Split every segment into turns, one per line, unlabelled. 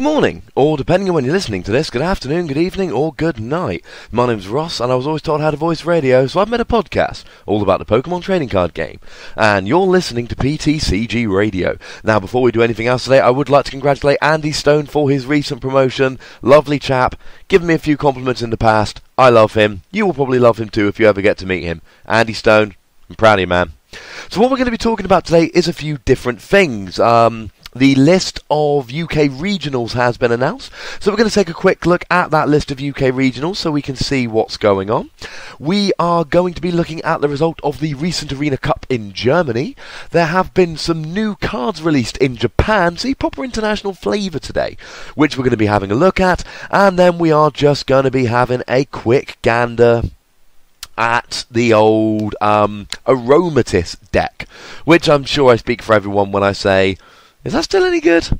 good morning, or depending on when you're listening to this, good afternoon, good evening, or good night. My name's Ross, and I was always taught how to voice radio, so I've made a podcast all about the Pokémon trading card game. And you're listening to PTCG Radio. Now, before we do anything else today, I would like to congratulate Andy Stone for his recent promotion. Lovely chap, given me a few compliments in the past. I love him. You will probably love him too if you ever get to meet him. Andy Stone, I'm proud of you, man. So what we're going to be talking about today is a few different things. The list of UK regionals has been announced, so we're going to take a quick look at that list of UK regionals so we can see what's going on. We are going to be looking at the result of the recent Arena Cup in Germany. There have been some new cards released in Japan, see proper international flavour today, which we're going to be having a look at, and then we are just going to be having a quick gander at the old Aromatisse deck, which I'm sure I speak for everyone when I say, is that still any good?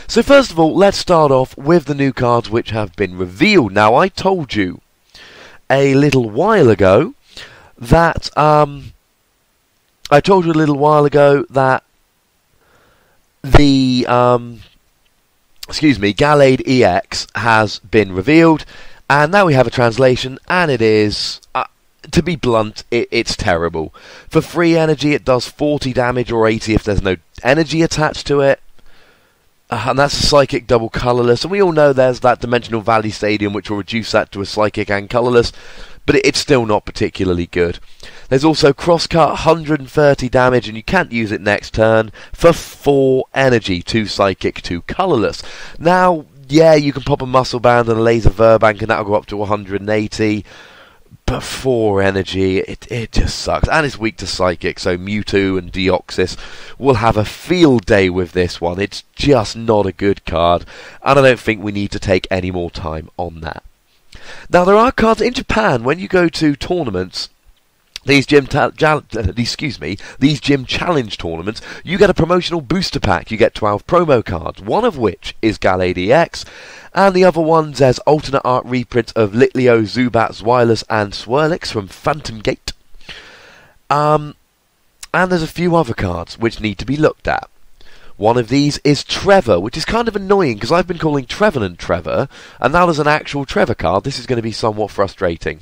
So first of all, let's start off with the new cards which have been revealed. Now, I told you a little while ago that the Gallade EX has been revealed, and now we have a translation, and it is, to be blunt, it's terrible. For free energy, it does 40 damage or 80 if there's no energy attached to it. And that's a Psychic double colourless. And we all know there's that Dimensional Valley Stadium which will reduce that to a Psychic and colourless. But it's still not particularly good. There's also Crosscut, 130 damage, and you can't use it next turn for 4 energy, 2 Psychic, 2 colourless. Now, yeah, you can pop a Muscle Band and a Laser Verbank and that'll go up to 180. But 4 energy, it just sucks. And it's weak to Psychic, so Mewtwo and Deoxys will have a field day with this one. It's just not a good card, and I don't think we need to take any more time on that. Now, there are cards in Japan, when you go to tournaments, these gym challenge tournaments, you get a promotional booster pack. You get 12 promo cards, one of which is Gallade EX, and the other ones there's alternate art reprints of Litleo, Zubat, Zweilous, and Swirlix from Phantom Gate. And there's a few other cards which need to be looked at. One of these is Trevor, which is kind of annoying because I've been calling Trevenant Trevor, and now there's an actual Trevor card. This is going to be somewhat frustrating.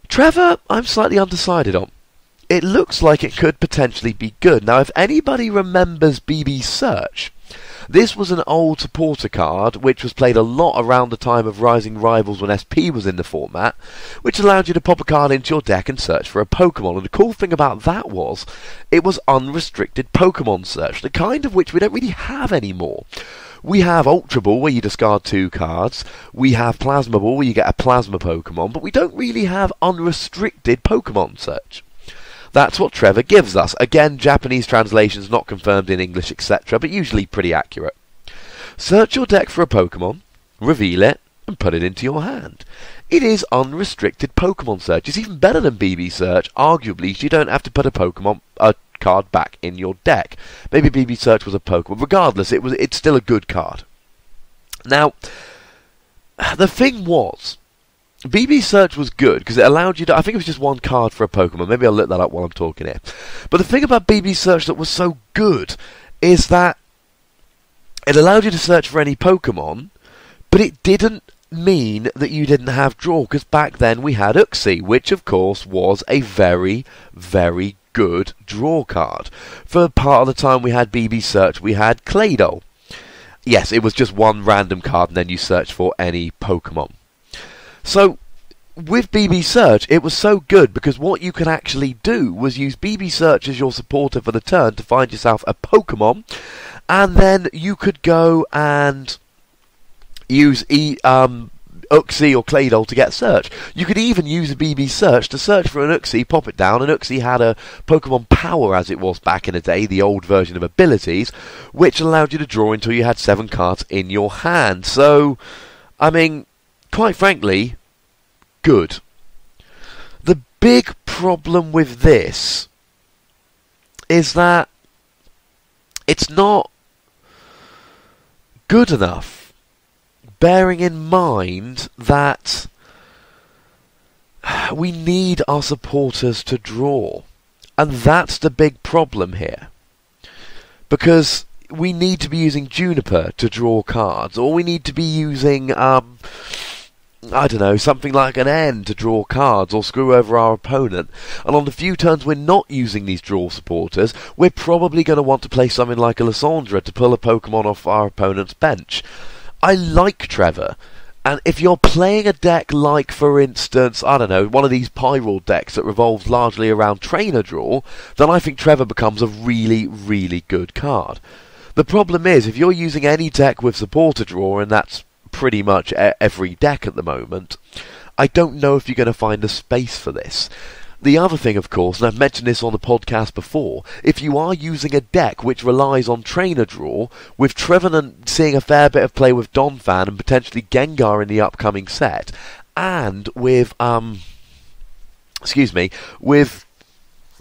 Trevor, I'm slightly undecided on. It looks like it could potentially be good. Now, if anybody remembers BB Search, this was an old supporter card which was played a lot around the time of Rising Rivals when SP was in the format, which allowed you to pop a card into your deck and search for a Pokémon. And the cool thing about that was, it was unrestricted Pokémon search, the kind of which we don't really have anymore. We have Ultra Ball, where you discard 2 cards. We have Plasma Ball, where you get a Plasma Pokémon. But we don't really have unrestricted Pokémon search. That's what Trevor gives us. Again, Japanese translations not confirmed in English, etc., but usually pretty accurate. Search your deck for a Pokémon, reveal it, and put it into your hand. It is unrestricted Pokémon search. It's even better than BB Search. Arguably, you don't have to put a card back in your deck. Maybe BB Search was a Pokemon. Regardless, it's still a good card. Now, the thing was, BB Search was good because it allowed you to, I think it was just 1 card for a Pokemon. Maybe I'll look that up while I'm talking here. But the thing about BB Search that was so good is that it allowed you to search for any Pokemon, but it didn't mean that you didn't have draw, because back then we had Uxie, which of course was a very, very good draw card. For part of the time we had BB Search, we had Claydol. Yes, it was just 1 random card and then you search for any Pokemon. So, with BB Search, it was so good because what you could actually do was use BB Search as your supporter for the turn to find yourself a Pokemon, and then you could go and use Uxie or Claydol to get search. You could even use a BB Search to search for an Uxie, pop it down, and Uxie had a Pokemon Power, as it was back in the day, the old version of abilities, which allowed you to draw until you had 7 cards in your hand. So, I mean, quite frankly, good. The big problem with this is that it's not good enough, bearing in mind that we need our supporters to draw. And that's the big problem here. Because we need to be using Juniper to draw cards, or we need to be using, I don't know, something like an N to draw cards, or screw over our opponent. And on the few turns we're not using these draw supporters, we're probably going to want to play something like a Lysandra to pull a Pokemon off our opponent's bench. I like Trevor. And if you're playing a deck like, for instance, I don't know, one of these Pyroid decks that revolves largely around Trainer Draw, then I think Trevor becomes a really, really good card. The problem is, if you're using any deck with Supporter Draw, and that's pretty much every deck at the moment, I don't know if you're going to find a space for this. The other thing, of course, and I've mentioned this on the podcast before, if you are using a deck which relies on Trainer Draw, with Trevenant seeing a fair bit of play with Donphan and potentially Gengar in the upcoming set, and with, with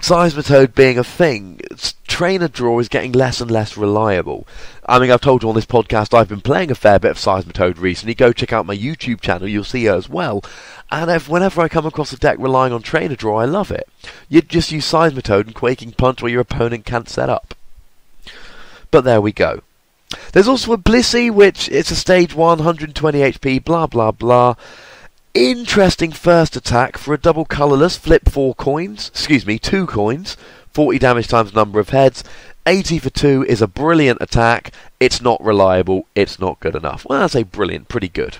Seismitoad being a thing, Trainer Draw is getting less and less reliable. I mean, I've told you on this podcast I've been playing a fair bit of Seismitoad recently. Go check out my YouTube channel, you'll see her as well. And whenever I come across a deck relying on Trainer Draw, I love it. You just use Seismitoad and Quaking Punch where your opponent can't set up. But there we go. There's also a Blissey, which it's a stage 1, 120 HP, blah blah blah. Interesting first attack for a double colourless, flip 2 coins, 40 damage times number of heads. 80 for 2 is a brilliant attack. It's not reliable, it's not good enough. Well, I say brilliant, pretty good.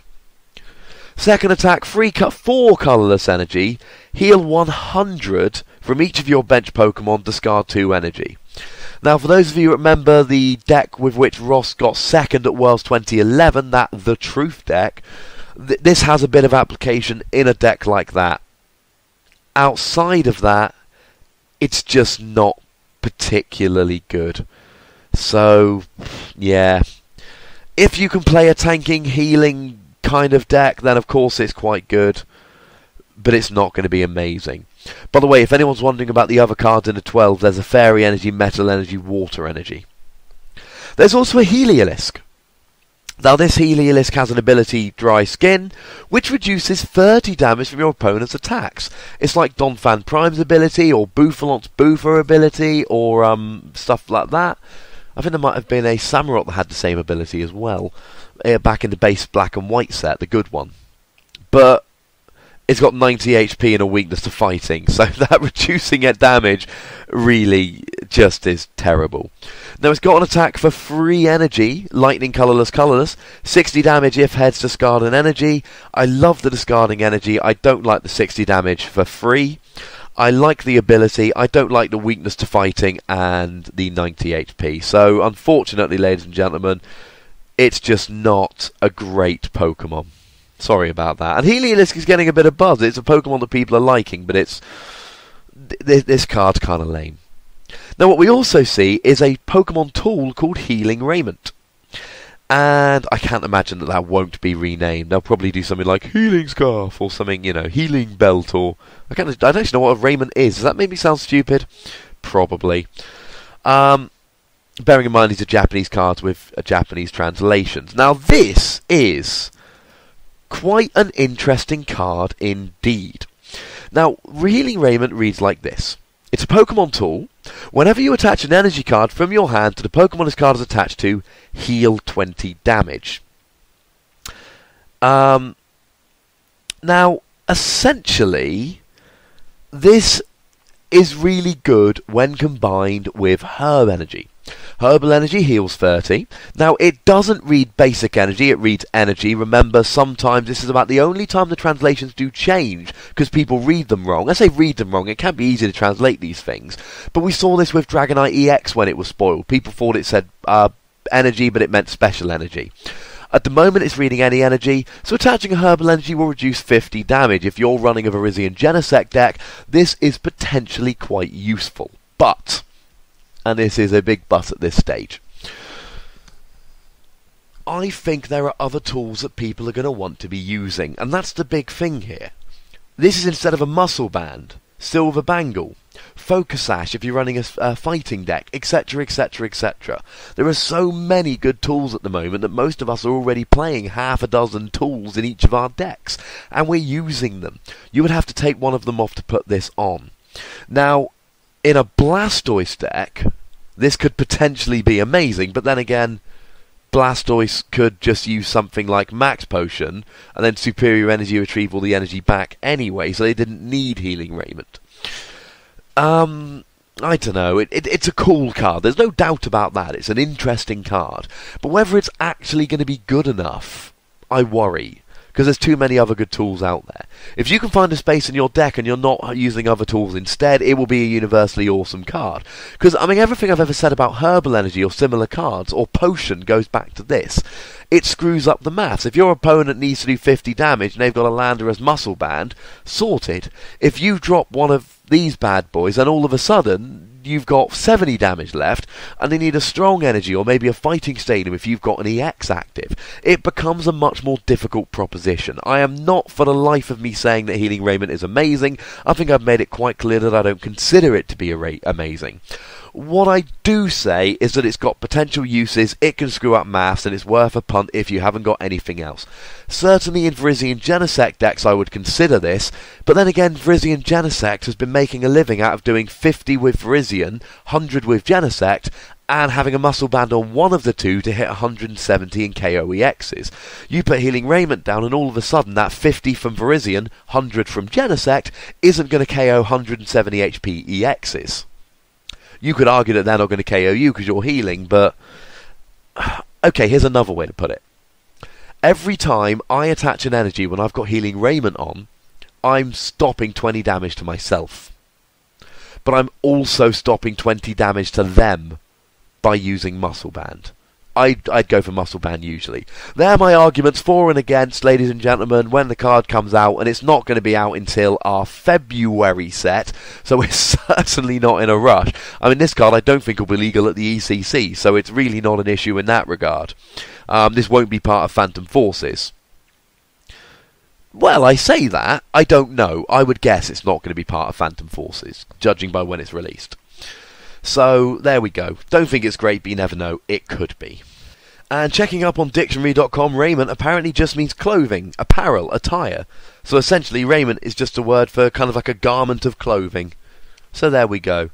Second attack, 4 colourless energy, heal 100 from each of your bench Pokemon, discard 2 energy. Now, for those of you who remember the deck with which Ross got second at Worlds 2011, that The Truth deck, this has a bit of application in a deck like that. Outside of that, it's just not particularly good. So, yeah. If you can play a tanking, healing kind of deck, then of course it's quite good. But it's not going to be amazing. By the way, if anyone's wondering about the other cards in the 12, there's a Fairy Energy, Metal Energy, Water Energy. There's also a Heliolisk. Now this Heliolisk has an ability, Dry Skin, which reduces 30 damage from your opponent's attacks. It's like Donphan Prime's ability, or Bouffalont's Bouffer ability, or stuff like that. I think there might have been a Samurott that had the same ability as well, back in the base black and white set, the good one. But it's got 90 HP and a weakness to fighting, so that reducing its damage really just is terrible. Now it's got an attack for 3 energy, lightning colourless, 60 damage if heads discard an energy. I love the discarding energy, I don't like the 60 damage for 3. I like the ability, I don't like the weakness to fighting and the 90 HP. So unfortunately, ladies and gentlemen, it's just not a great Pokemon. Sorry about that. And Heliolisk is getting a bit of buzz. It's a Pokemon that people are liking, but this card's kind of lame. Now what we also see is a Pokemon tool called Healing Raiment. And I can't imagine that won't be renamed. They'll probably do something like Healing Scarf or something, you know, Healing Belt, or I don't actually know what a raiment is. Does that make me sound stupid? Probably. Bearing in mind these are Japanese cards with Japanese translations. Now this is quite an interesting card indeed. Now, Healing Raiment reads like this. It's a Pokemon tool. Whenever you attach an energy card from your hand to the Pokemon this card is attached to, heal 20 damage. Now, essentially, this is really good when combined with Herb Energy. Herbal Energy heals 30. Now, it doesn't read basic energy, it reads energy. Remember, sometimes this is about the only time the translations do change, because people read them wrong. I say read them wrong, it can be easy to translate these things. But we saw this with Dragonite EX when it was spoiled. People thought it said energy, but it meant special energy. At the moment, it's reading any energy, so attaching a Herbal Energy will reduce 50 damage. If you're running a Virizion Genesect deck, this is potentially quite useful. But, and this is a big but at this stage, I think there are other tools that people are going to want to be using, and that's the big thing here. This is instead of a Muscle Band, Silver Bangle, Focus Sash if you're running a fighting deck, etc, etc, etc. There are so many good tools at the moment that most of us are already playing half a dozen tools in each of our decks, and we're using them. You would have to take one of them off to put this on. Now, in a Blastoise deck, This could potentially be amazing, but then again, Blastoise could just use something like Max Potion, and then Superior Energy retrieve all the energy back anyway, so they didn't need Healing Raiment. I don't know, it's a cool card, there's no doubt about that, it's an interesting card, but whether it's actually going to be good enough, I worry. Because there's too many other good tools out there. If you can find a space in your deck and you're not using other tools instead, it will be a universally awesome card. Because, I mean, everything I've ever said about Herbal Energy or similar cards, or Potion, goes back to this. It screws up the maths. If your opponent needs to do 50 damage and they've got a Landorus Muscle Band, sorted. If you drop one of these bad boys and all of a sudden you've got 70 damage left and they need a Strong Energy or maybe a Fighting Stadium if you've got an EX active, it becomes a much more difficult proposition. I am not for the life of me saying that Healing Raiment is amazing. I think I've made it quite clear that I don't consider it to be amazing. What I do say is that it's got potential uses, it can screw up maths, and it's worth a punt if you haven't got anything else. Certainly in Virizion Genesect decks I would consider this, but then again Virizion Genesect has been making a living out of doing 50 with Virizion, 100 with Genesect, and having a muscle band on one of the two to hit 170 in KO EXs. You put Healing Raiment down and all of a sudden that 50 from Virizion, 100 from Genesect, isn't going to KO 170 HP EXs. You could argue that they're not going to KO you because you're healing, but... Okay, here's another way to put it. Every time I attach an energy when I've got Healing Raiment on, I'm stopping 20 damage to myself. But I'm also stopping 20 damage to them by using Muscle Band. I'd go for Muscle Band usually. They're my arguments for and against, ladies and gentlemen, when the card comes out, and it's not going to be out until our February set, so we're certainly not in a rush. I mean, this card I don't think will be legal at the ECC, so it's really not an issue in that regard. This won't be part of Phantom Forces. Well, I say that, I don't know. I would guess it's not going to be part of Phantom Forces, judging by when it's released. So, there we go. Don't think it's great, but you never know. It could be. And checking up on dictionary.com, raiment apparently just means clothing, apparel, attire. So essentially, raiment is just a word for kind of like a garment of clothing. So there we go.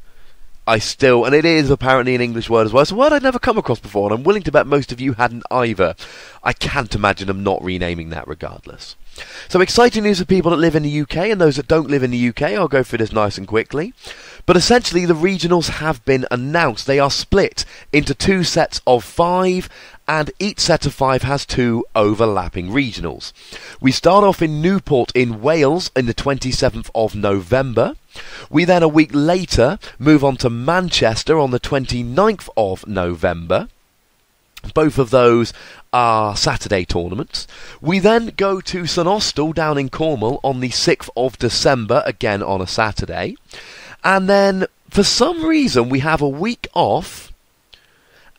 And it is apparently an English word as well. It's a word I'd never come across before, and I'm willing to bet most of you hadn't either. I can't imagine them not renaming that regardless. So exciting news for people that live in the UK and those that don't live in the UK. I'll go through this nice and quickly. But essentially the regionals have been announced. They are split into 2 sets of 5, and each set of 5 has 2 overlapping regionals. We start off in Newport in Wales on the 27th of November. We then a week later move on to Manchester on the 29th of November. Both of those are Saturday tournaments. We then go to St Austell down in Cornwall on the 6th of December, again on a Saturday. And then, for some reason, we have a week off,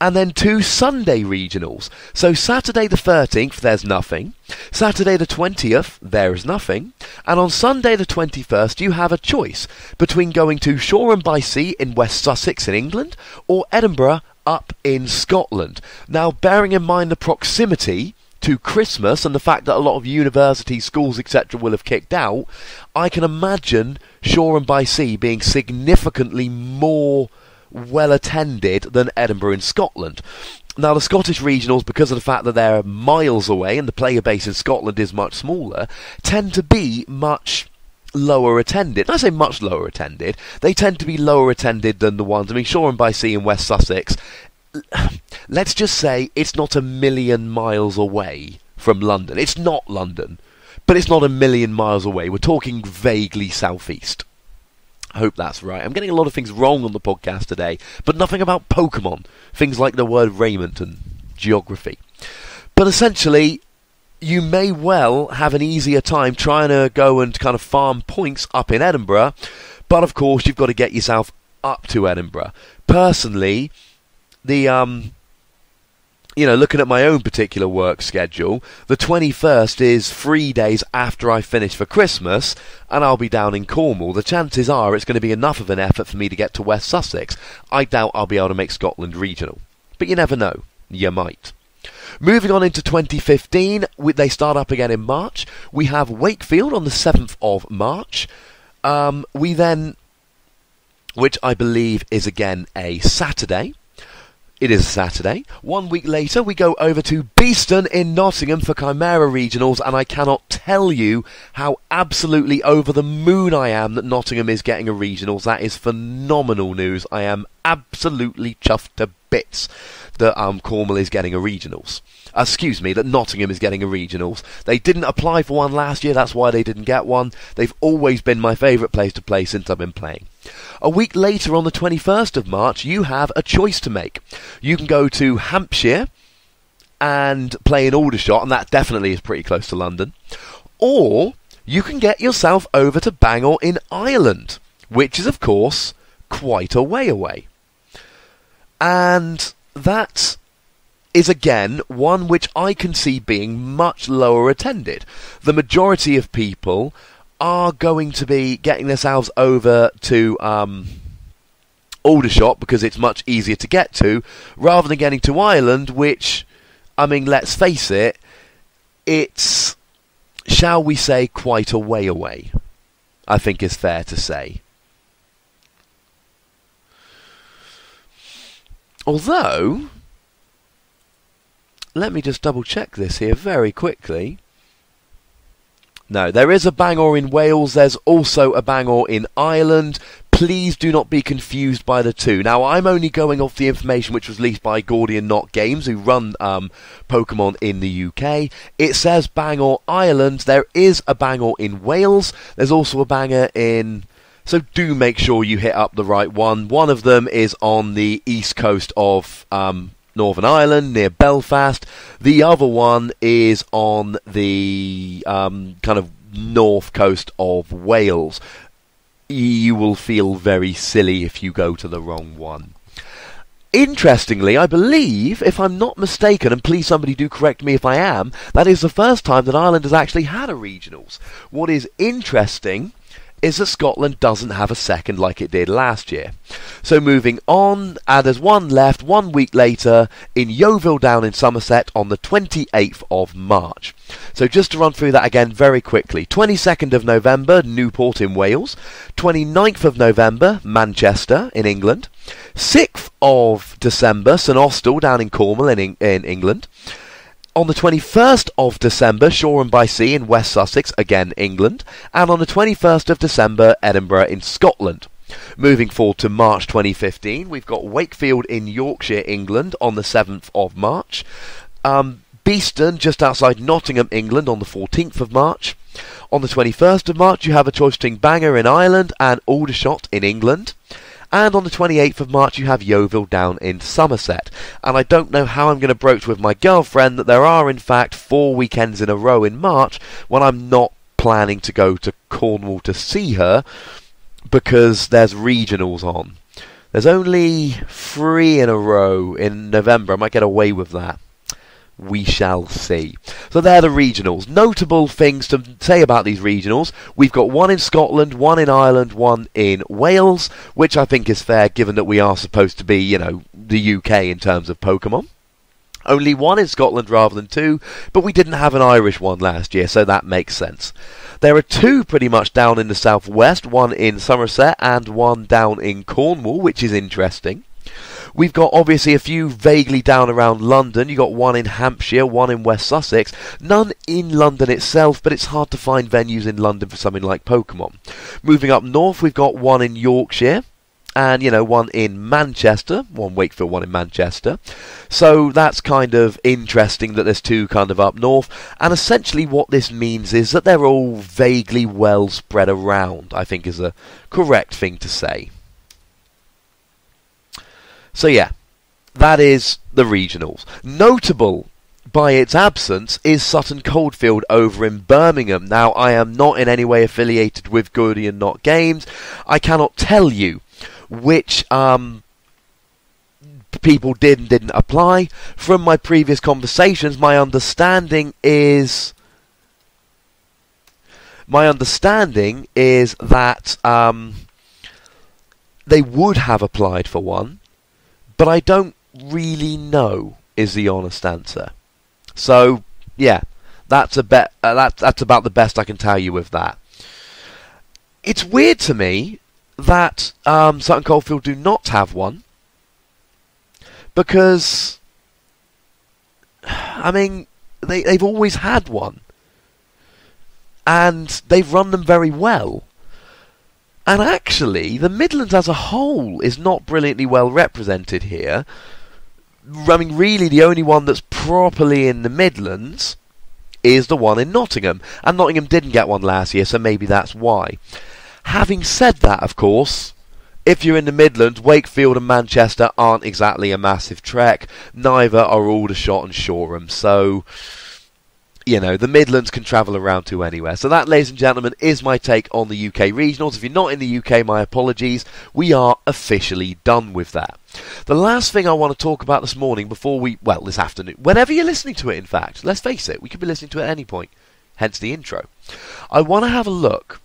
and then 2 Sunday regionals. So Saturday the 13th, there's nothing. Saturday the 20th, there is nothing. And on Sunday the 21st, you have a choice between going to Shoreham by Sea in West Sussex in England, or Edinburgh up in Scotland. Now, bearing in mind the proximity to Christmas and the fact that a lot of universities, schools, etc. will have kicked out, I can imagine Shoreham by Sea being significantly more well attended than Edinburgh in Scotland. Now, the Scottish regionals, because of the fact that they're miles away and the player base in Scotland is much smaller, tend to be much lower attended. And I say much lower attended. They tend to be lower attended than the ones. I mean, Shoreham by Sea in West Sussex, let's just say it's not a million miles away from London. It's not London, but it's not a million miles away. We're talking vaguely southeast. I hope that's right. I'm getting a lot of things wrong on the podcast today, but nothing about Pokémon. Things like the word raiment and geography. But essentially, you may well have an easier time trying to go and kind of farm points up in Edinburgh, but of course you've got to get yourself up to Edinburgh. Personally, looking at my own particular work schedule, the 21st is 3 days after I finish for Christmas, and I'll be down in Cornwall. The chances are it's going to be enough of an effort for me to get to West Sussex. I doubt I'll be able to make Scotland regional. But you never know. You might. Moving on into 2015, they start up again in March. We have Wakefield on the 7th of March. We then which I believe is again a Saturday. It is a Saturday. 1 week later, we go over to Beeston in Nottingham for Chimera Regionals, and I cannot tell you how absolutely over the moon I am that Nottingham is getting a Regionals. That is phenomenal news. I am absolutely chuffed to bits that Cornwall is getting a Regionals. That Nottingham is getting a Regionals. They didn't apply for one last year, that's why they didn't get one. They've always been my favourite place to play since I've been playing. A week later, on the 21st of March, you have a choice to make. You can go to Hampshire and play in Aldershot, and that definitely is pretty close to London. Or you can get yourself over to Bangor in Ireland, which is, of course, quite a way away. And that is again one which I can see being much lower attended. The majority of people are going to be getting themselves over to Aldershot because it's much easier to get to, rather than getting to Ireland, which, I mean, let's face it, it's, shall we say, quite a way away, I think is fair to say. Although, let me just double check this here very quickly. No, there is a Bangor in Wales, there's also a Bangor in Ireland. Please do not be confused by the two. Now, I'm only going off the information which was released by Gordian Knot Games, who run Pokémon in the UK. It says Bangor, Ireland. There is a Bangor in Wales. There's also a Bangor in... So do make sure you hit up the right one. One of them is on the east coast of Northern Ireland, near Belfast. The other one is on the kind of north coast of Wales. You will feel very silly if you go to the wrong one. Interestingly, I believe, if I'm not mistaken, and please somebody do correct me if I am, that is the first time that Ireland has actually had a regionals. What is interesting is that Scotland doesn't have a second like it did last year. So moving on, there's one left 1 week later in Yeovil down in Somerset on the 28th of March. So just to run through that again very quickly. 22nd of November, Newport in Wales. 29th of November, Manchester in England. 6th of December, St Austell down in Cornwall in England. On the 21st of December, Shoreham-by-Sea in West Sussex, again England. And on the 21st of December, Edinburgh in Scotland. Moving forward to March 2015, we've got Wakefield in Yorkshire, England on the 7th of March. Beeston, just outside Nottingham, England on the 14th of March. On the 21st of March, you have a choice between Bangor in Ireland and Aldershot in England. And on the 28th of March, you have Yeovil down in Somerset. And I don't know how I'm going to broach with my girlfriend that there are, in fact, 4 weekends in a row in March when I'm not planning to go to Cornwall to see her because there's regionals on. There's only 3 in a row in November. I might get away with that. We shall see. So they're the regionals. Notable things to say about these regionals. We've got one in Scotland, one in Ireland, one in Wales, which I think is fair given that we are supposed to be, the UK in terms of Pokémon. Only one in Scotland rather than 2, but we didn't have an Irish one last year, so that makes sense. There are 2 pretty much down in the southwest, one in Somerset and one down in Cornwall, which is interesting. We've got obviously a few vaguely down around London. You've got one in Hampshire, one in West Sussex. None in London itself, but it's hard to find venues in London for something like Pokémon. Moving up north, we've got one in Yorkshire. And, one in Manchester. One Wakefield, one in Manchester. So that's kind of interesting that there's 2 kind of up north. And essentially what this means is that they're all vaguely well spread around, I think is a correct thing to say. So yeah, that is the regionals. Notable by its absence is Sutton Coldfield over in Birmingham. Now, I am not in any way affiliated with Gordian Knot Games. I cannot tell you which people did and didn't apply. From my previous conversations, my understanding is that they would have applied for one. But I don't really know, is the honest answer. So, yeah, that's about the best I can tell you with that. It's weird to me that Sutton Coldfield do not have one, because, I mean, they've always had one, and they've run them very well. And actually, the Midlands as a whole is not brilliantly well represented here. I mean, really, the only one that's properly in the Midlands is the one in Nottingham. And Nottingham didn't get one last year, so maybe that's why. Having said that, of course, if you're in the Midlands, Wakefield and Manchester aren't exactly a massive trek. Neither are Aldershot and Shoreham. So, you know, the Midlands can travel around to anywhere. So that, ladies and gentlemen, is my take on the UK regionals. If you're not in the UK, my apologies. We are officially done with that. The last thing I want to talk about this morning before this afternoon, whenever you're listening to it, in fact, let's face it, we could be listening to it at any point, hence the intro. I want to have a look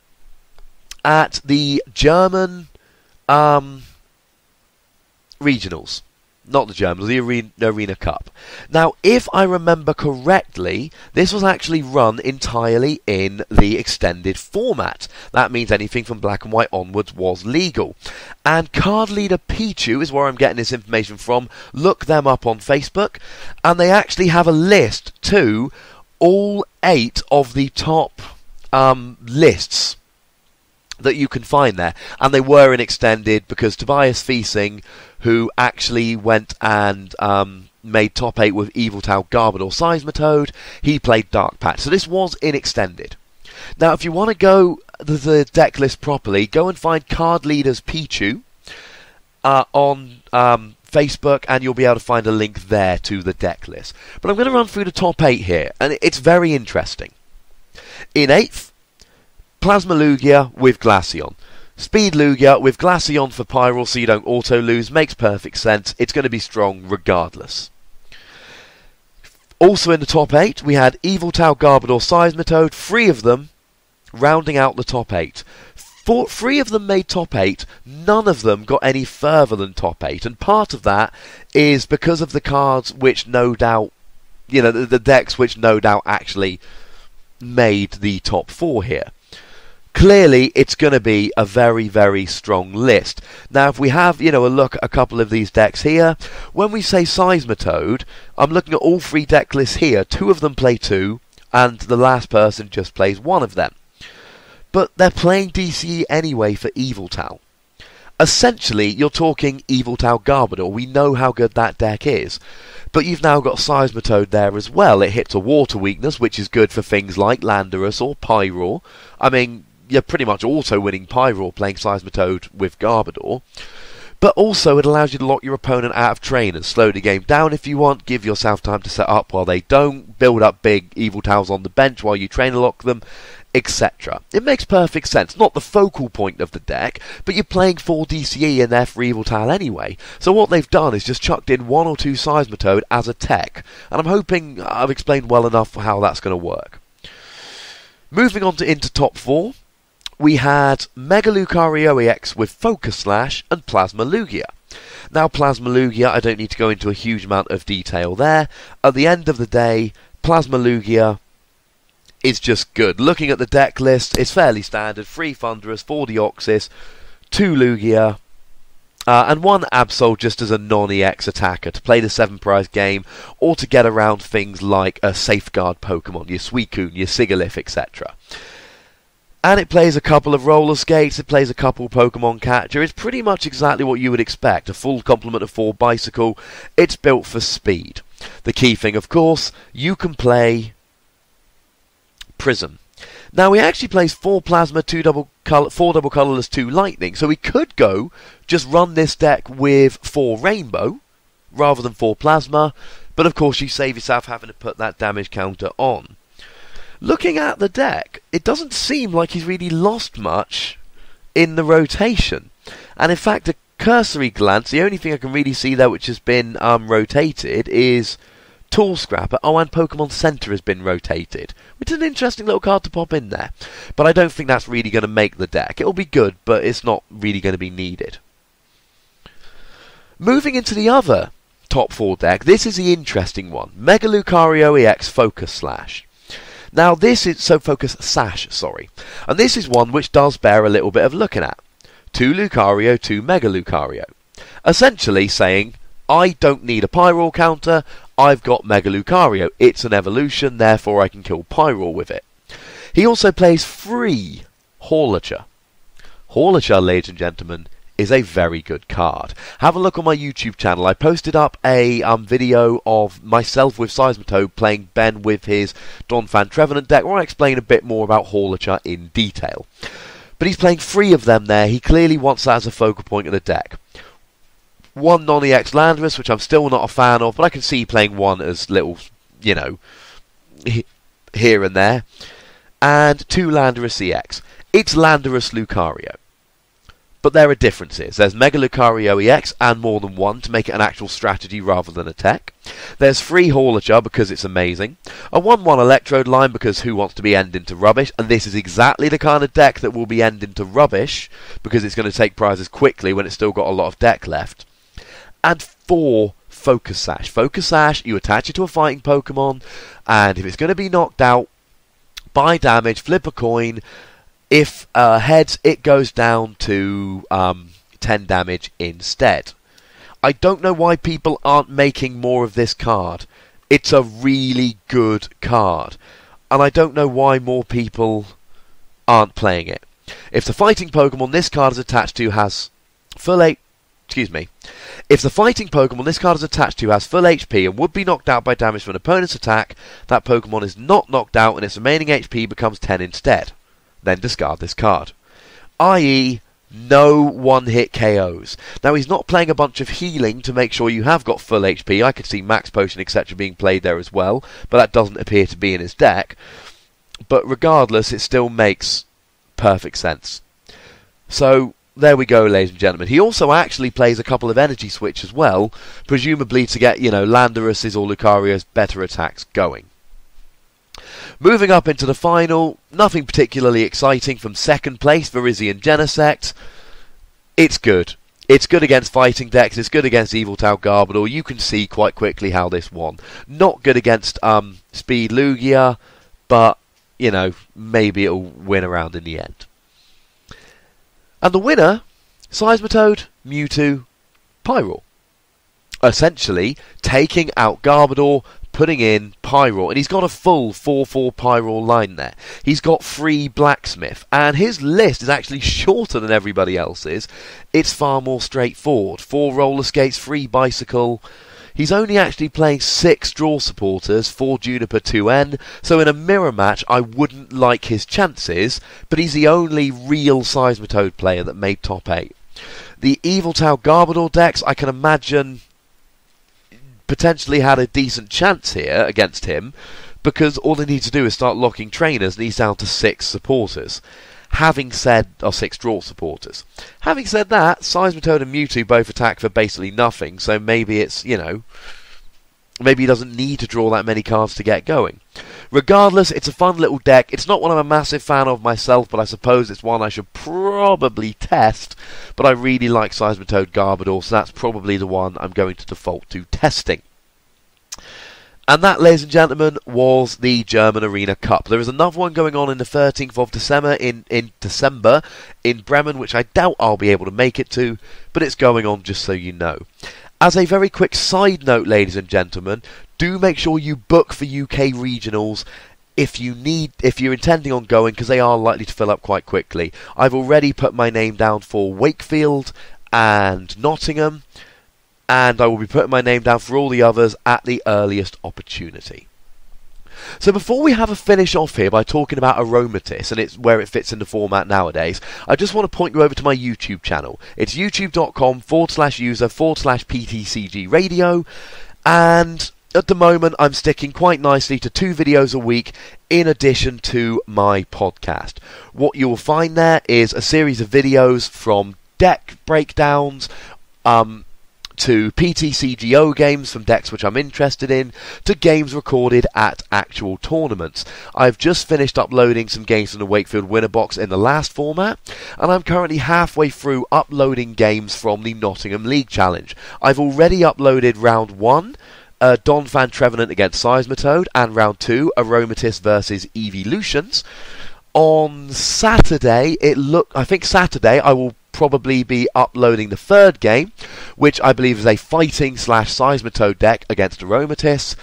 at the German regionals. Not the Germans, the Arena Cup. Now, if I remember correctly, this was actually run entirely in the extended format. That means anything from black and white onwards was legal. And card leader Pichu is where I'm getting this information from. Look them up on Facebook. And they actually have a list to all 8 of the top lists that you can find there, and they were in extended because Tobias Fiesing, who actually went and made top 8 with Eviltal, Garbodor, Seismitoad, he played Dark Patch. So this was in extended. Now, if you want to go the deck list properly, go and find Card Leaders Pichu on Facebook, and you'll be able to find a link there to the deck list. But I'm going to run through the top 8 here, and it's very interesting. In 8th, Plasma Lugia with Glaceon. Speed Lugia with Glaceon for Pyroar so you don't auto-lose. Makes perfect sense. It's going to be strong regardless. Also in the top 8, we had Eviltal, Garbodor, Seismitoad. 3 of them rounding out the top 8. 3 of them made top 8. None of them got any further than top 8. And part of that is because of the cards which no doubt, you know, the decks which no doubt actually made the top 4 here. Clearly, it's going to be a very, very strong list. Now, if we have, you know, a look at a couple of these decks here, when we say Seismitoad, I'm looking at all 3 deck lists here. 2 of them play 2, and the last person just plays 1 of them. But they're playing DCE anyway for Eviltal. Essentially, you're talking Eviltal Garbodor. We know how good that deck is. But you've now got Seismitoad there as well. It hits a water weakness, which is good for things like Landorus or Pyroar. I mean, you're pretty much auto-winning Pyroar playing Seismitoad with Garbodor. But also it allows you to lock your opponent out of train and slow the game down if you want, give yourself time to set up while they don't, build up big Eviltals on the bench while you train lock them, etc. It makes perfect sense. Not the focal point of the deck, but you're playing 4 DCE and they're for Eviltal anyway. So what they've done is just chucked in 1 or 2 Seismitoad as a tech, and I'm hoping I've explained well enough how that's going to work. Moving on into top 4, we had Mega Lucario EX with Focus Slash and Plasma Lugia. Now, Plasma Lugia, I don't need to go into a huge amount of detail there. At the end of the day, Plasma Lugia is just good. Looking at the deck list, it's fairly standard. 3 Thunderous, 4 Deoxys, 2 Lugia, and 1 Absol just as a non-EX attacker to play the 7-prize game or to get around things like a Safeguard Pokemon, your Suicune, your Sigilyph, etc. And it plays a couple of roller skates, it plays a couple Pokemon Catcher. It's pretty much exactly what you would expect. A full complement of 4 Bicycle. It's built for speed. The key thing, of course, you can play Prism. Now, he actually plays 4 Plasma, 4 double colourless, 2 Lightning. So we could go just run this deck with 4 Rainbow rather than 4 Plasma. But of course, you save yourself having to put that damage counter on. Looking at the deck, it doesn't seem like he's really lost much in the rotation. And in fact, a cursory glance, the only thing I can really see there which has been rotated is Tool Scrapper. Oh, and Pokemon Center has been rotated, which is an interesting little card to pop in there. But I don't think that's really going to make the deck. It'll be good, but it's not really going to be needed. Moving into the other top 4 deck, this is the interesting one. Mega Lucario EX Focus Slash. Now this is, Focus Sash, sorry. And this is one which does bear a little bit of looking at. 2 Lucario, 2 Mega Lucario. Essentially saying, I don't need a Pyroar counter, I've got Mega Lucario. It's an evolution, therefore I can kill Pyroar with it. He also plays free Hawlucha. Hawlucha, ladies and gentlemen, is a very good card. Have a look on my YouTube channel. I posted up a video of myself with Seismitoad playing Ben with his Donphan Trevenant deck, where I explain a bit more about Hawlucha in detail. But he's playing 3 of them there. He clearly wants that as a focal point of the deck. 1 non-EX Landorus, which I'm still not a fan of, but I can see playing 1 as little, you know, here and there. And 2 Landorus EX. It's Landorus Lucario. But there are differences. There's Mega Lucario EX and more than 1 to make it an actual strategy rather than a tech. There's free Hawlucha because it's amazing. A 1-1 Electrode line because who wants to be end into rubbish? And this is exactly the kind of deck that will be end into rubbish because it's going to take prizes quickly when it's still got a lot of deck left. And 4 Focus Sash. Focus Sash, you attach it to a fighting Pokemon, and if it's going to be knocked out by damage, flip a coin. If heads, it goes down to 10 damage instead. I don't know why people aren't making more of this card. It's a really good card. And I don't know why more people aren't playing it. If the fighting Pokemon this card is attached to has full If the fighting Pokemon this card is attached to has full HP and would be knocked out by damage from an opponent's attack, that Pokemon is not knocked out and its remaining HP becomes 10 instead. Then discard this card. I.e., no one-hit KOs. Now, he's not playing a bunch of healing to make sure you have got full HP. I could see Max Potion, etc. being played there as well, but that doesn't appear to be in his deck. But regardless, it still makes perfect sense. So, there we go, ladies and gentlemen. He also actually plays a couple of Energy Switch as well, presumably to get, you know, Landorus's or Lucario's better attacks going. Moving up into the final, nothing particularly exciting from second place, Virizion Genesect. It's good. It's good against fighting decks, it's good against Yveltal Garbodor. You can see quite quickly how this won. Not good against Speed Lugia, but, you know, maybe it'll win around in the end. And the winner, Seismitoad, Mewtwo, Pyroar. Essentially, taking out Garbodor, putting in Pyroar, and he's got a full 4-4 Pyroar line there. He's got free Blacksmith, and his list is actually shorter than everybody else's. It's far more straightforward. 4 roller skates, free bicycle. He's only actually playing 6 draw supporters, 4 Juniper, 2N, so in a mirror match I wouldn't like his chances, but he's the only real Seismitoad player that made top 8. The Yveltal Garbodor decks, I can imagine, potentially had a decent chance here against him, because all they need to do is start locking trainers and he's down to 6 supporters. Having said, or 6 draw supporters. Having said that, Seismitoad and Mewtwo both attack for basically nothing, so maybe it's, you know, maybe he doesn't need to draw that many cards to get going. Regardless, it's a fun little deck. It's not one I'm a massive fan of myself, but I suppose it's one I should probably test. But I really like Seismitoad Garbodor, so that's probably the one I'm going to default to testing. And that, ladies and gentlemen, was the German Arena Cup. There is another one going on in the 13th of December in Bremen, which I doubt I'll be able to make it to, but it's going on just so you know. As a very quick side note, ladies and gentlemen, do make sure you book for UK regionals if you're intending on going, because they are likely to fill up quite quickly. I've already put my name down for Wakefield and Nottingham, and I will be putting my name down for all the others at the earliest opportunity. So before we have a finish off here by talking about Aromatisse and it's where it fits in the format nowadays, I just want to point you over to my YouTube channel. It's youtube.com/user/PTCGRadio, and at the moment I'm sticking quite nicely to 2 videos a week in addition to my podcast. What you will find there is a series of videos from deck breakdowns, to PTCGO games from decks which I'm interested in, to games recorded at actual tournaments. I've just finished uploading some games from the Wakefield Winner Box in the last format, and I'm currently halfway through uploading games from the Nottingham League Challenge. I've already uploaded round 1, Donphan Trevenant against Seismitoad, and round 2, Aromatisse versus Evolutions. On Saturday, I think Saturday I will probably be uploading the third game, which I believe is a fighting / Seismitoad deck against Aromatisse.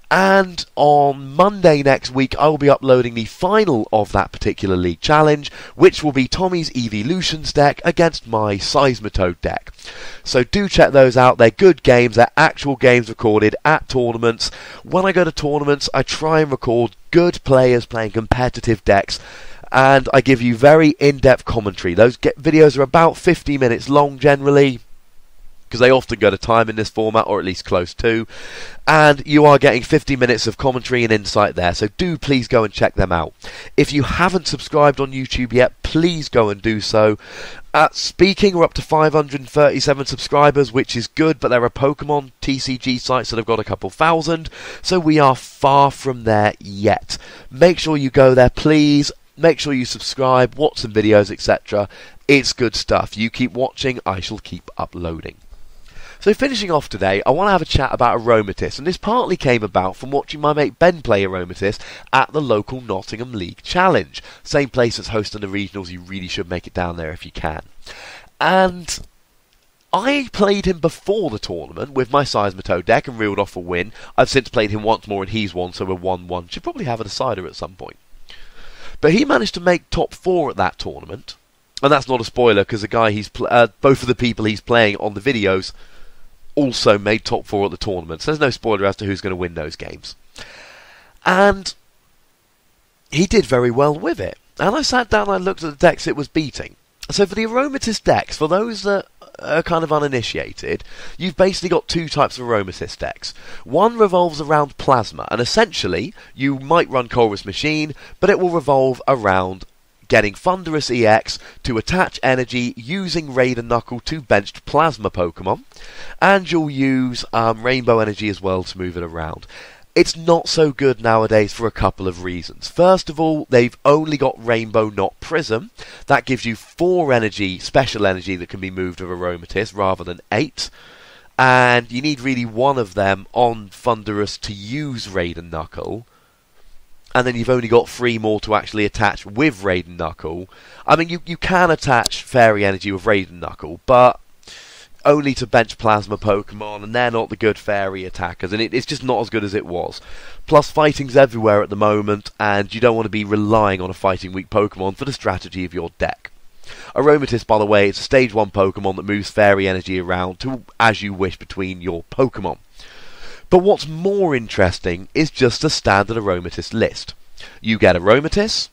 And on Monday next week, I will be uploading the final of that particular league challenge, which will be Tommy's Evolutions deck against my Seismitoad deck. So do check those out. They're good games. They're actual games recorded at tournaments. When I go to tournaments, I try and record good players playing competitive decks, and I give you very in-depth commentary. Those videos are about 50 minutes long generally, because they often go to time in this format, or at least close to, and you are getting 50 minutes of commentary and insight there, so do please go and check them out. If you haven't subscribed on YouTube yet, please go and do so. Speaking, we're up to 537 subscribers, which is good, but there are Pokémon TCG sites that have got a couple thousand, so we are far from there yet. Make sure you go there, please. Make sure you subscribe, watch some videos, etc. It's good stuff. You keep watching, I shall keep uploading. So finishing off today, I want to have a chat about Aromatisse, and this partly came about from watching my mate Ben play Aromatisse at the local Nottingham League Challenge. Same place that's hosting the regionals, you really should make it down there if you can. And I played him before the tournament with my Seismitoad deck and reeled off a win. I've since played him once more and he's won, so we're 1-1. Should probably have a decider at some point. But he managed to make top 4 at that tournament. And that's not a spoiler, because the guy both of the people he's playing on the videos also made top 4 at the tournament. So there's no spoiler as to who's going to win those games. And he did very well with it. And I sat down and I looked at the decks it was beating. So for the Aromatisse decks, for those that are kind of uninitiated, you've basically got 2 types of Aromatisse decks. One revolves around Plasma, and essentially you might run Chorus Machine, but it will revolve around getting Thunderous EX to attach energy using Raid and Knuckle to benched Plasma Pokemon, and you'll use Rainbow Energy as well to move it around. It's not so good nowadays for a couple of reasons. First of all, they've only got Rainbow, not Prism. That gives you 4 energy, special energy, that can be moved with Aromatisse rather than 8. And you need really 1 of them on Thunderous to use Raid and Knuckle. And then you've only got 3 more to actually attach with Raid and Knuckle. I mean, you can attach Fairy Energy with Raid and Knuckle, but only to bench Plasma Pokemon, and they're not the good Fairy attackers, and it's just not as good as it was. Plus, fighting's everywhere at the moment, and you don't want to be relying on a fighting weak Pokemon for the strategy of your deck. Aromatisse, by the way, is a Stage 1 Pokemon that moves Fairy Energy around to as you wish between your Pokemon. But what's more interesting is just the standard Aromatisse list. You get Aromatisse,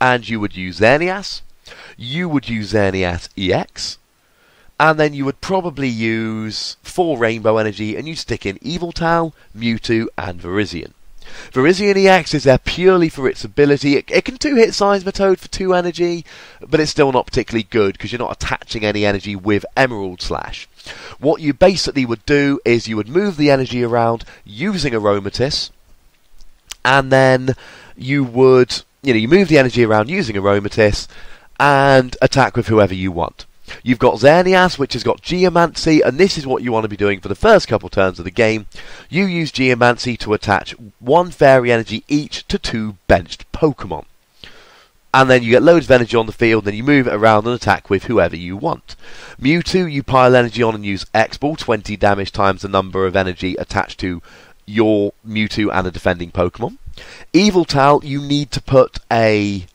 and you would use Xerneas, you would use Xerneas EX, and then you would probably use 4 Rainbow Energy, and you'd stick in Yveltal, Mewtwo, and Virizion. Virizion EX is there purely for its ability. It can 2-hit Seismitoad for 2 energy, but it's still not particularly good because you're not attaching any energy with Emerald Slash. What you basically would do is you would move the energy around using Aromatisse, and then you would, you move the energy around using Aromatisse and attack with whoever you want. You've got Xerneas, which has got Geomancy, and this is what you want to be doing for the first couple turns of the game. You use Geomancy to attach 1 Fairy Energy each to 2 benched Pokemon. And then you get loads of energy on the field, then you move it around and attack with whoever you want. Mewtwo, you pile energy on and use X-Ball, 20 damage times the number of energy attached to your Mewtwo and a defending Pokemon. Yveltal, you need to put a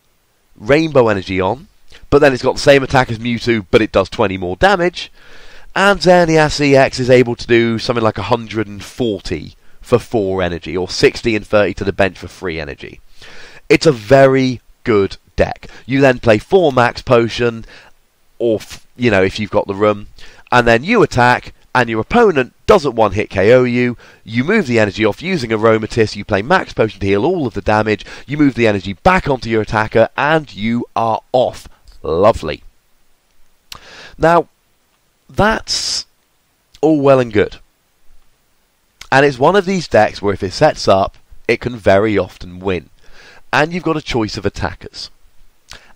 Rainbow Energy on, but then it's got the same attack as Mewtwo, but it does 20 more damage. And Xerneas EX is able to do something like 140 for 4 energy, or 60 and 30 to the bench for 3 energy. It's a very good deck. You then play 4 Max Potion, or, if you've got the room, and then you attack, and your opponent doesn't 1-hit KO you. You move the energy off using Aromatisse, you play Max Potion to heal all of the damage, you move the energy back onto your attacker, and you are off. Lovely. Now, that's all well and good. And it's one of these decks where if it sets up, it can very often win. And you've got a choice of attackers.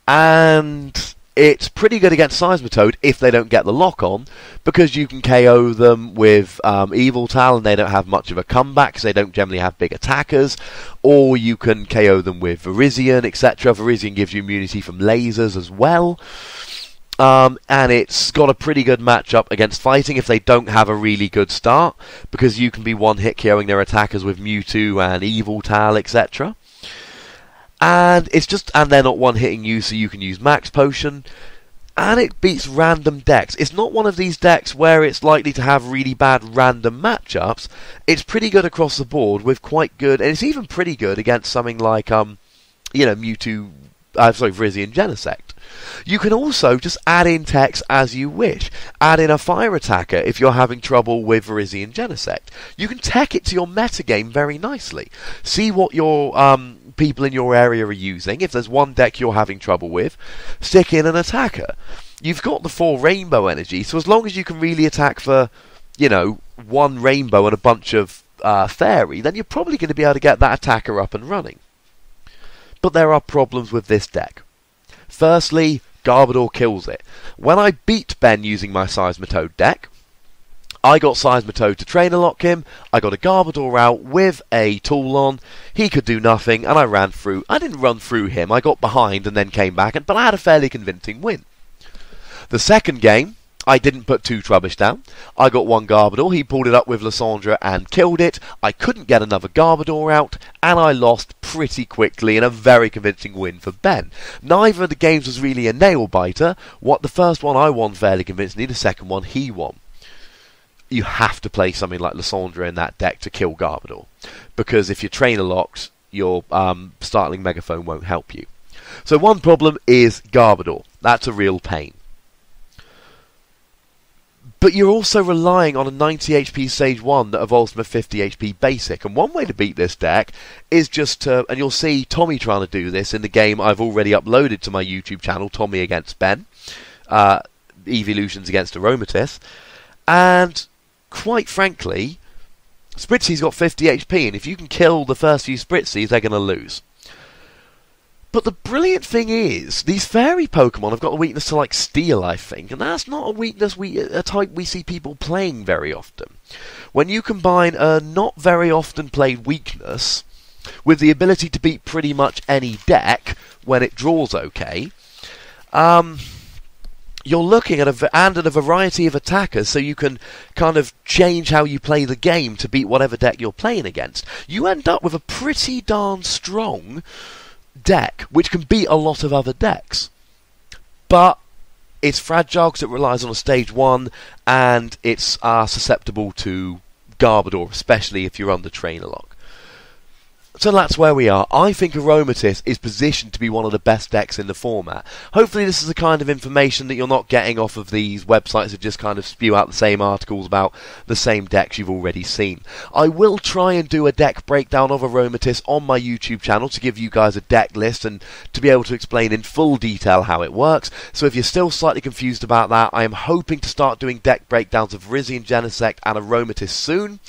And it's pretty good against Seismitoad if they don't get the lock on, because you can KO them with Yveltal and they don't have much of a comeback because they don't generally have big attackers, or you can KO them with Virizion, etc. Virizion gives you immunity from lasers as well. And it's got a pretty good matchup against fighting if they don't have a really good start, because you can be one-hit KOing their attackers with Mewtwo and Yveltal, etc. And they're not one-hitting you, so you can use Max Potion. And it beats random decks. It's not one of these decks where it's likely to have really bad random matchups. It's pretty good across the board with quite good, and it's even pretty good against something like, Mewtwo, Virizion Genesect. You can also just add in techs as you wish. Add in a fire attacker if you're having trouble with Virizion Genesect. You can tech it to your metagame very nicely. See what your people in your area are using. If there's one deck you're having trouble with, stick in an attacker. You've got the 4 rainbow energy, so as long as you can really attack for, 1 rainbow and a bunch of fairy, then you're probably going to be able to get that attacker up and running. But there are problems with this deck. Firstly, Garbodor kills it. When I beat Ben using my Seismitoad deck, I got Seismitoad to Trainer Lock him, I got a Garbodor out with a tool on, he could do nothing, and I ran through. I didn't run through him, I got behind and then came back, but I had a fairly convincing win. The second game, I didn't put 2 Trubbish down. I got 1 Garbodor, he pulled it up with Lysandre and killed it. I couldn't get another Garbodor out, and I lost pretty quickly in a very convincing win for Ben. Neither of the games was really a nail-biter. The first one I won fairly convincingly, the second one he won. You have to play something like Lysandre in that deck to kill Garbodor, because if you're trainer locked, your Startling Megaphone won't help you. So one problem is Garbodor. That's a real pain. But you're also relying on a 90 HP Stage 1 that evolves from a 50 HP Basic. And one way to beat this deck is just to... And you'll see Tommy trying to do this in the game I've already uploaded to my YouTube channel, Tommy against Ben. Evolutions against Aromatisse. And, quite frankly, Spritzy's got 50 HP. And if you can kill the first few Spritzys, they're going to lose. But the brilliant thing is, these fairy Pokemon have got a weakness to, Steel, I think. And that's not a weakness a type we see people playing very often. When you combine a not very often played weakness with the ability to beat pretty much any deck when it draws okay, you're looking at a variety of attackers, so you can kind of change how you play the game to beat whatever deck you're playing against. You end up with a pretty darn strong deck, which can beat a lot of other decks. But it's fragile because it relies on a Stage 1, and it's susceptible to Garbodor, especially if you're under Trainer Lock. So that's where we are. I think Aromatisse is positioned to be one of the best decks in the format. Hopefully this is the kind of information that you're not getting off of these websites that just kind of spew out the same articles about the same decks you've already seen. I will try and do a deck breakdown of Aromatisse on my YouTube channel to give you guys a deck list and to be able to explain in full detail how it works. So if you're still slightly confused about that, I am hoping to start doing deck breakdowns of Virizion Genesect and Aromatisse soon,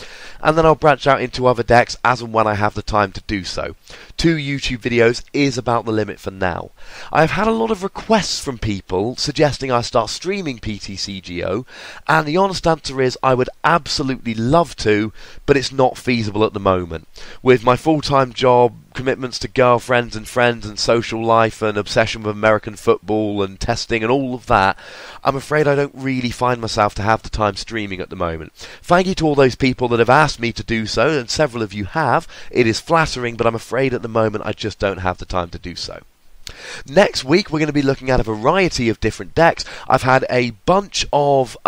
and then I'll branch out into other decks as and when I have the time to do so. 2 YouTube videos is about the limit for now. I've had a lot of requests from people suggesting I start streaming PTCGO, and the honest answer is I would absolutely love to, but it's not feasible at the moment. With my full-time job, commitments to girlfriends and friends and social life and obsession with American football and testing and all of that, I'm afraid I don't really find myself to have the time streaming at the moment. Thank you to all those people that have asked me to do so, and several of you have. It is flattering, but I'm afraid at the moment I just don't have the time to do so. Next week we're going to be looking at a variety of different decks. I've had a bunch of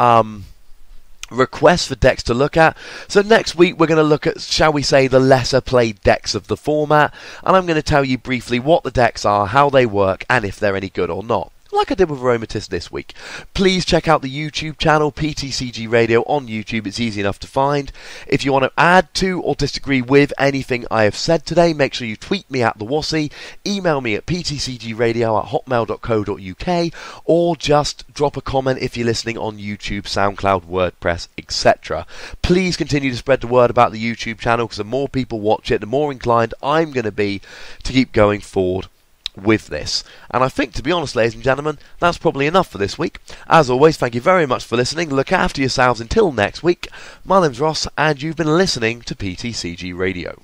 requests for decks to look at. So next week we're going to look at, shall we say, the lesser played decks of the format, and I'm going to tell you briefly what the decks are, how they work, and if they're any good or not, like I did with Aromatisse this week. Please check out the YouTube channel, PTCGRadio on YouTube. It's easy enough to find. If you want to add to or disagree with anything I have said today, make sure you tweet me at the Wassy, email me at ptcgradio@hotmail.co.uk, or just drop a comment if you're listening on YouTube, SoundCloud, WordPress, etc. Please continue to spread the word about the YouTube channel, because the more people watch it, the more inclined I'm going to be to keep going forward with this. And I think, to be honest, ladies and gentlemen, that's probably enough for this week. As always, thank you very much for listening. Look after yourselves until next week. My name's Ross, and you've been listening to PTCG Radio.